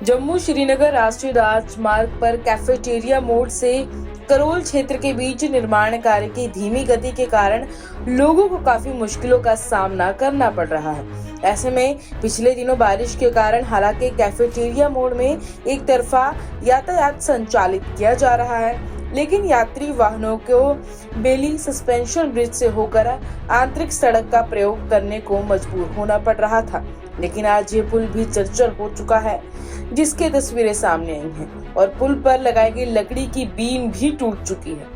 जम्मू श्रीनगर राष्ट्रीय राजमार्ग पर कैफेटेरिया मोड़ से करोल क्षेत्र के बीच निर्माण कार्य की धीमी गति के कारण लोगों को काफी मुश्किलों का सामना करना पड़ रहा है। ऐसे में पिछले दिनों बारिश के कारण हालांकि कैफेटेरिया मोड़ में एक तरफा यातायात संचालित किया जा रहा है, लेकिन यात्री वाहनों को बेली सस्पेंशन ब्रिज से होकर आंतरिक सड़क का प्रयोग करने को मजबूर होना पड़ रहा था। लेकिन आज ये पुल भी जर्जर हो चुका है, जिसकी तस्वीरें सामने आई हैं और पुल पर लगाई गई लकड़ी की बीम भी टूट चुकी है,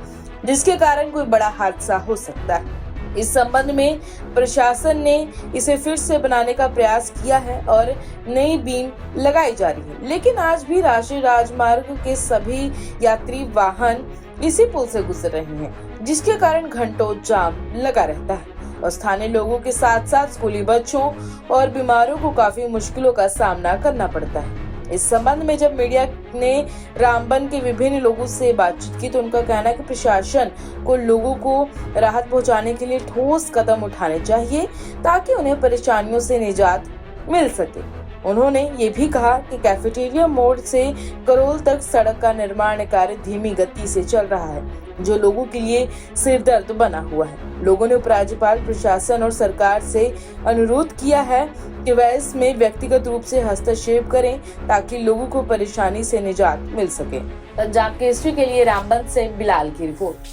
जिसके कारण कोई बड़ा हादसा हो सकता है। इस संबंध में प्रशासन ने इसे फिर से बनाने का प्रयास किया है और नई बीम लगाई जा रही है, लेकिन आज भी राष्ट्रीय राजमार्ग के सभी यात्री वाहन इसी पुल से गुजर रहे हैं, जिसके कारण घंटों जाम लगा रहता है और स्थानीय लोगों के साथ साथ स्कूली बच्चों और बीमारों को काफी मुश्किलों का सामना करना पड़ता है। इस संबंध में जब मीडिया ने रामबन के विभिन्न लोगों से बातचीत की तो उनका कहना है कि प्रशासन को लोगों को राहत पहुंचाने के लिए ठोस कदम उठाने चाहिए ताकि उन्हें परेशानियों से निजात मिल सके। उन्होंने ये भी कहा कि कैफेटेरिया मोड़ से करोल तक सड़क का निर्माण कार्य धीमी गति से चल रहा है, जो लोगों के लिए सिरदर्द बना हुआ है। लोगों ने उपराज्यपाल, प्रशासन और सरकार से अनुरोध किया है कि वह इसमें व्यक्तिगत रूप से हस्तक्षेप करें ताकि लोगों को परेशानी से निजात मिल सके। पंजाब केसरी के लिए रामबन से बिलाल की रिपोर्ट।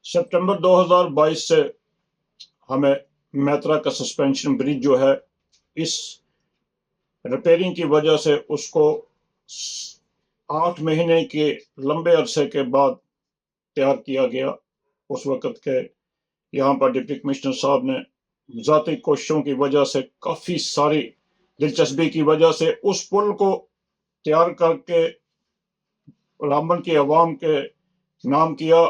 सितंबर 2022 से हमें मैत्रा का सस्पेंशन ब्रिज जो है, इस रिपेयरिंग की वजह से उसको 8 महीने के लंबे अरसे के बाद तैयार किया गया। उस वक़्त के यहाँ पर डिप्टी कमिश्नर साहब ने ज़ाती कोशिशों की वजह से, काफ़ी सारी दिलचस्पी की वजह से उस पुल को तैयार करके रामबन की आवाम के नाम किया।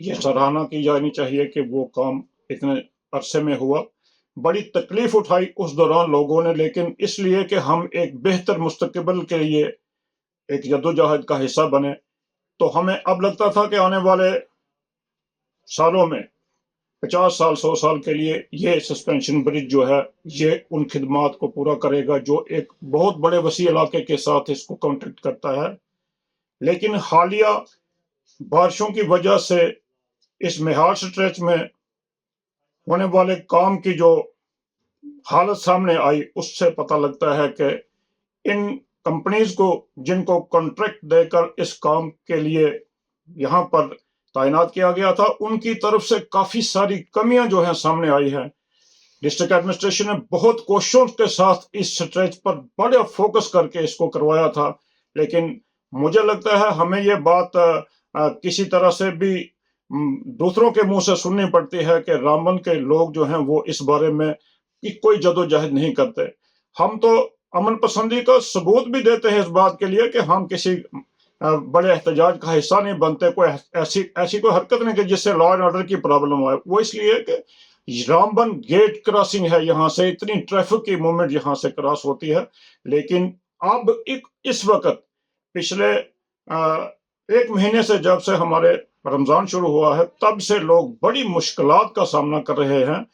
ये सराहना की जानी चाहिए कि वो काम इतने अरसे में हुआ। बड़ी तकलीफ उठाई उस दौरान लोगों ने, लेकिन इसलिए कि हम एक बेहतर मुस्तकबिल के लिए एक जद्दोजहद का हिस्सा बने। तो हमें अब लगता था कि आने वाले सालों में 50 साल 100 साल के लिए ये सस्पेंशन ब्रिज जो है, ये उन खिदमात को पूरा करेगा जो एक बहुत बड़े वसी इलाके के साथ इसको कॉन्ट्रैक्ट करता है। लेकिन हालिया बारिशों की वजह से इस मेहाल स्ट्रेच में होने वाले काम की जो हालत सामने आई, उससे पता लगता है कि इन कंपनीज को, जिनको कॉन्ट्रैक्ट देकर इस काम के लिए यहाँ पर तैनात किया गया था, उनकी तरफ से काफ़ी सारी कमियां जो हैं सामने आई हैं। डिस्ट्रिक्ट एडमिनिस्ट्रेशन ने बहुत कोशिशों के साथ इस स्ट्रेच पर बड़े फोकस करके इसको करवाया था, लेकिन मुझे लगता है हमें ये बात किसी तरह से भी दूसरों के मुंह से सुननी पड़ती है कि रामबन के लोग जो हैं वो इस बारे में कोई जदोजहद नहीं करते। हम तो अमन पसंदी का सबूत भी देते हैं इस बात के लिए कि हम किसी बड़े एहतजाज का हिस्सा नहीं बनते। कोई ऐसी कोई हरकत नहीं कि जिससे लॉ एंड ऑर्डर की प्रॉब्लम आए। वो इसलिए कि रामबन गेट क्रॉसिंग है, यहाँ से इतनी ट्रैफिक की मूवमेंट यहाँ से क्रॉस होती है। लेकिन अब इस वक्त पिछले 1 महीने से, जब से हमारे रमजान शुरू हुआ है, तब से लोग बड़ी मुश्किलात का सामना कर रहे हैं।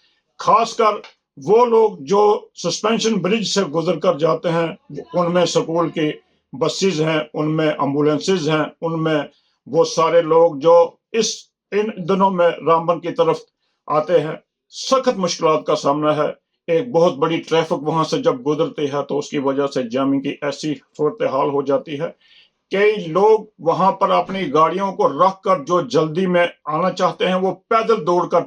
खासकर वो लोग जो सस्पेंशन ब्रिज से गुजर कर जाते हैं, उनमें स्कूल की बसेस हैं, उनमें एम्बुलेंसेज हैं, उनमें वो सारे लोग जो इन दिनों में रामबन की तरफ आते हैं, सख्त मुश्किलात का सामना है। एक बहुत बड़ी ट्रैफिक वहां से जब गुजरती है तो उसकी वजह से जामिंग की ऐसी सूरत हाल हो जाती है। कई लोग वहां पर अपनी गाड़ियों को रख कर जो जल्दी में आना चाहते हैं, वो पैदल दौड़कर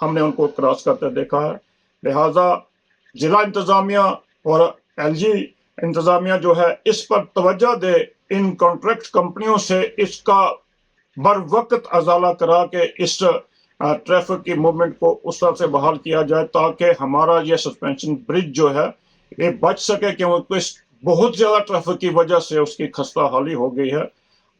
हमने उनको क्रॉस करते देखा है। लिहाजा जिला इंतजामिया और एलजी इंतजामिया जो है, इस पर तवज्जो दे। इन कॉन्ट्रैक्ट कंपनियों से इसका बर वक्त अजाला करा के इस ट्रैफिक की मूवमेंट को उस तरह से बहाल किया जाए ताकि हमारा ये सस्पेंशन ब्रिज जो है ये बच सके, क्योंकि बहुत ज्यादा ट्रैफिक की वजह से उसकी खस्ता हाली हो गई है।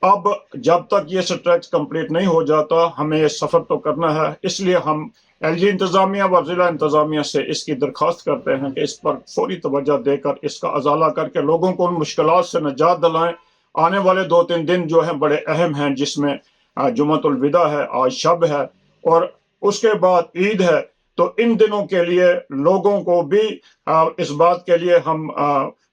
अब जब तक ये स्ट्रेच कंप्लीट नहीं हो जाता, हमें ये सफर तो करना है। इसलिए हम एलजी इंतजामिया व जिला इंतजामिया से इसकी दरख्वास्त करते हैं कि इस पर फौरी तवज्जो देकर इसका अजाला करके लोगों को उन मुश्किलात से निजात दिलाएं। आने वाले 2-3 दिन जो हैं बड़े अहम हैं, जिसमें जुम्मतुल विदा है, आज शब है और उसके बाद ईद है। तो इन दिनों के लिए लोगों को भी इस बात के लिए हम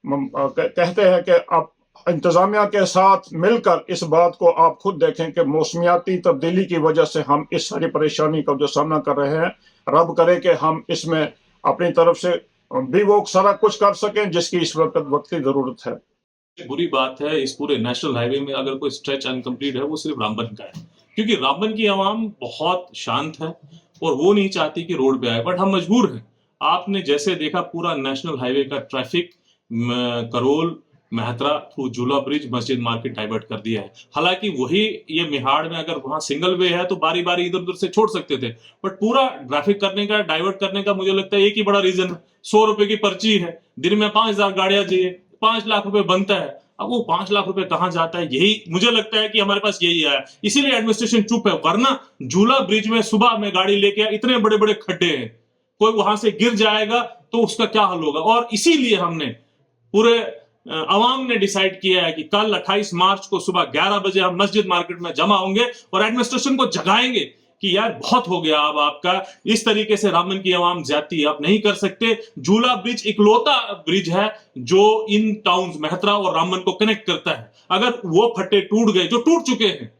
कहते हैं कि अब इंतजामिया के साथ मिलकर इस बात को आप खुद देखें कि मौसमियाती तब्दीली की वजह से हम इस सारी परेशानी का जो सामना कर रहे हैं, रब करे कि हम इसमें अपनी तरफ से भी वो सारा कुछ कर सकें जिसकी इस वक्त की जरूरत है। बुरी बात है इस पूरे नेशनल हाईवे में अगर कोई स्ट्रेच अनकम्प्लीट है वो सिर्फ रामबन का है, क्योंकि रामबन की आवाम बहुत शांत है और वो नहीं चाहती कि रोड पे आए, बट हम मजबूर हैं। आपने जैसे देखा पूरा नेशनल हाईवे का ट्रैफिक करोल मेहतरा थ्रू झूला ब्रिज मस्जिद मार्केट डाइवर्ट कर दिया है। हालांकि वही ये मिहाड़ में अगर वहां सिंगल वे है तो बारी बारी इधर उधर से छोड़ सकते थे, बट पूरा ट्रैफिक करने का डाइवर्ट करने का मुझे लगता है एक ही बड़ा रीजन है, 100 रुपए की पर्ची है, दिन में 5000 गाड़ियां चाहिए, 5 लाख रुपए बनता है। अब वो 5 लाख रुपए कहां जाता है, यही मुझे लगता है कि हमारे पास यही आया, इसीलिए एडमिनिस्ट्रेशन चुप है। वरना झूला ब्रिज में सुबह में गाड़ी लेके इतने बड़े बड़े खड्डे हैं, कोई वहां से गिर जाएगा तो उसका क्या हल होगा। और इसीलिए हमने पूरे अवाम ने डिसाइड किया है कि कल 28 मार्च को सुबह 11 बजे हम मस्जिद मार्केट में जमा होंगे और एडमिनिस्ट्रेशन को जगाएंगे कि यार बहुत हो गया अब आपका, इस तरीके से रामबन की आवाम ज्यादती आप नहीं कर सकते। झूला ब्रिज इकलौता ब्रिज है जो इन टाउन्स मेहतरा और रामबन को कनेक्ट करता है। अगर वो फट्टे टूट गए, जो टूट चुके हैं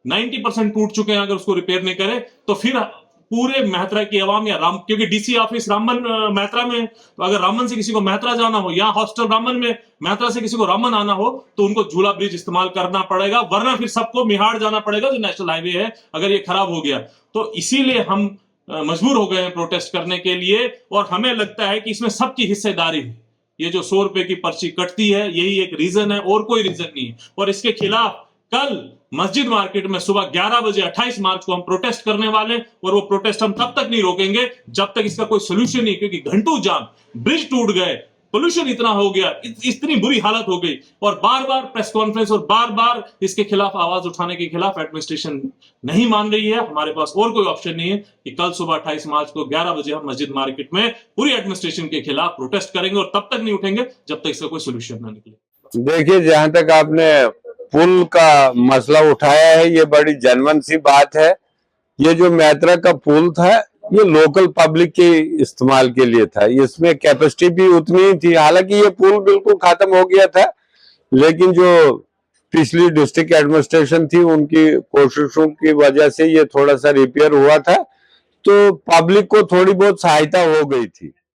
90% टूट चुके हैं, अगर उसको रिपेयर नहीं करे तो फिर पूरे मेहतरा की आवाम या राम, क्योंकि डीसी ऑफिस रामबन मेहतरा में, तो अगर रामबन से किसी को मेहतरा जाना हो या हॉस्टल रामबन में, मेहतरा से किसी को रामबन आना हो तो उनको झूला ब्रिज इस्तेमाल करना पड़ेगा, वरना फिर सबको मिहाड़ जाना पड़ेगा जो नेशनल हाईवे है अगर ये खराब हो गया। तो इसीलिए हम मजबूर हो गए हैं प्रोटेस्ट करने के लिए, और हमें लगता है कि इसमें सबकी हिस्सेदारी है। ये जो 100 रुपए की पर्ची कटती है यही एक रीजन है और कोई रीजन नहीं है। और इसके खिलाफ कल मस्जिद मार्केट में सुबह 11 बजे 28 मार्च को हम प्रोटेस्ट करने वाले, और वो प्रोटेस्ट हम तब तक नहीं रोकेंगे जब तक इसका कोई सोल्यूशन नहीं, क्योंकि घंटों जाम, ब्रिज टूट गए, पोल्यूशन इतना हो गया, इतनी बुरी हालत हो गई, और बार बार प्रेस कॉन्फ्रेंस और बार बार इसके खिलाफ आवाज उठाने के खिलाफ एडमिनिस्ट्रेशन नहीं मान रही है। हमारे पास और कोई ऑप्शन नहीं है कि कल सुबह 28 मार्च को 11 बजे हम मस्जिद मार्केट में पूरी एडमिनिस्ट्रेशन के खिलाफ प्रोटेस्ट करेंगे, और तब तक नहीं उठेंगे जब तक इसका कोई सोल्यूशन ना निकले। देखिए, जहां तक आपने पुल का मसला उठाया है, ये बड़ी जेन्युइन सी बात है। ये जो मेहतरा का पुल था ये लोकल पब्लिक के इस्तेमाल के लिए था, इसमें कैपेसिटी भी उतनी ही थी। हालांकि ये पुल बिल्कुल खत्म हो गया था, लेकिन जो पिछली डिस्ट्रिक्ट एडमिनिस्ट्रेशन थी उनकी कोशिशों की वजह से ये थोड़ा सा रिपेयर हुआ था, तो पब्लिक को थोड़ी बहुत सहायता हो गई थी।